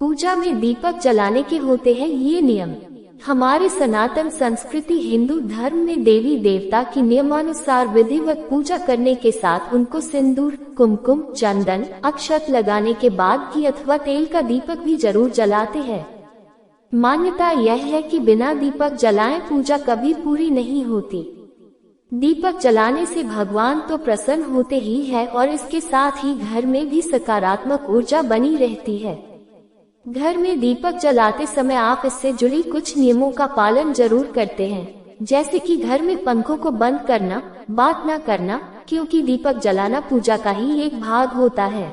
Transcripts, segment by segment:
पूजा में दीपक जलाने के होते हैं ये नियम। हमारे सनातन संस्कृति हिंदू धर्म में देवी देवता की नियमानुसार विधिवत पूजा करने के साथ उनको सिंदूर, कुमकुम, चंदन, अक्षत लगाने के बाद घी अथवा तेल का दीपक भी जरूर जलाते हैं। मान्यता यह है कि बिना दीपक जलाए पूजा कभी पूरी नहीं होती। दीपक जलाने से भगवान तो प्रसन्न होते ही है और इसके साथ ही घर में भी सकारात्मक ऊर्जा बनी रहती है। घर में दीपक जलाते समय आप इससे जुड़ी कुछ नियमों का पालन जरूर करते हैं, जैसे कि घर में पंखों को बंद करना, बात न करना, क्योंकि दीपक जलाना पूजा का ही एक भाग होता है।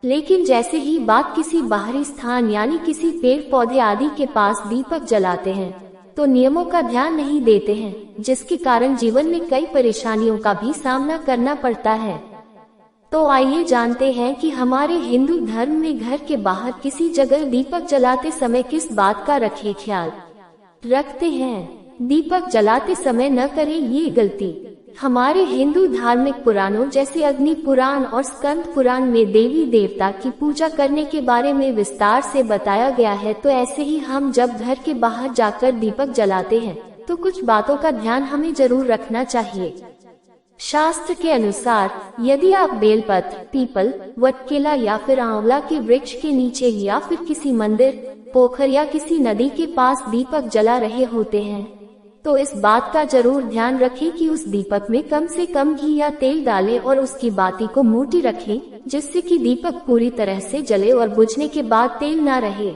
लेकिन जैसे ही बात किसी बाहरी स्थान यानी किसी पेड़ पौधे आदि के पास दीपक जलाते हैं तो नियमों का ध्यान नहीं देते हैं, जिसके कारण जीवन में कई परेशानियों का भी सामना करना पड़ता है। तो आइए जानते हैं कि हमारे हिंदू धर्म में घर के बाहर किसी जगह दीपक जलाते समय किस बात का ख्याल रखते हैं। दीपक जलाते समय न करें ये गलती। हमारे हिंदू धार्मिक पुराणों जैसे अग्नि पुराण और स्कंद पुराण में देवी देवता की पूजा करने के बारे में विस्तार से बताया गया है। तो ऐसे ही हम जब घर के बाहर जाकर दीपक जलाते हैं तो कुछ बातों का ध्यान हमें जरूर रखना चाहिए। शास्त्र के अनुसार यदि आप बेलपत्र, पीपल, वटकेला या फिर आंवला के वृक्ष के नीचे या फिर किसी मंदिर, पोखर या किसी नदी के पास दीपक जला रहे होते हैं तो इस बात का जरूर ध्यान रखें कि उस दीपक में कम से कम घी या तेल डालें और उसकी बाती को मोटी रखें, जिससे कि दीपक पूरी तरह से जले और बुझने के बाद तेल न रहे।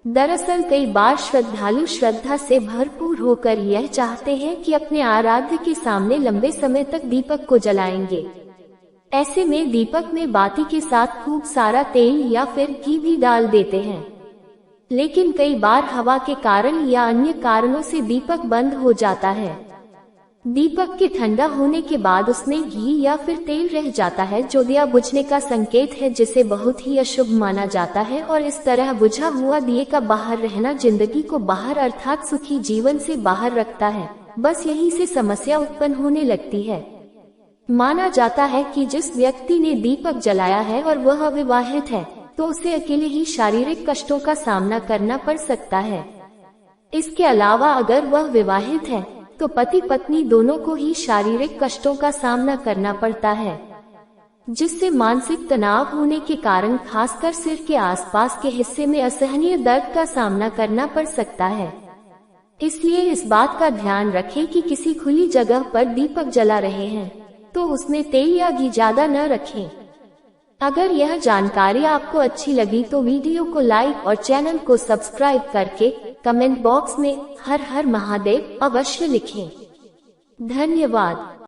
दरअसल कई बार श्रद्धालु श्रद्धा से भरपूर होकर यह चाहते हैं कि अपने आराध्य के सामने लंबे समय तक दीपक को जलाएंगे। ऐसे में दीपक में बाती के साथ खूब सारा तेल या फिर घी भी डाल देते हैं, लेकिन कई बार हवा के कारण या अन्य कारणों से दीपक बंद हो जाता है। दीपक के ठंडा होने के बाद उसमें घी या फिर तेल रह जाता है, जो दिया बुझने का संकेत है, जिसे बहुत ही अशुभ माना जाता है। और इस तरह बुझा हुआ दिए का बाहर रहना जिंदगी को बाहर अर्थात सुखी जीवन से बाहर रखता है। बस यहीं से समस्या उत्पन्न होने लगती है। माना जाता है कि जिस व्यक्ति ने दीपक जलाया है और वह अविवाहित है तो उसे अकेले ही शारीरिक कष्टों का सामना करना पड़ सकता है। इसके अलावा अगर वह विवाहित है तो पति पत्नी दोनों को ही शारीरिक कष्टों का सामना करना पड़ता है, जिससे मानसिक तनाव होने के कारण खासकर सिर के आसपास के हिस्से में असहनीय दर्द का सामना करना पड़ सकता है। इसलिए इस बात का ध्यान रखें कि किसी खुली जगह पर दीपक जला रहे हैं तो उसमें तेल या घी ज्यादा न रखें। अगर यह जानकारी आपको अच्छी लगी तो वीडियो को लाइक और चैनल को सब्सक्राइब करके कमेंट बॉक्स में हर हर महादेव अवश्य लिखें। धन्यवाद।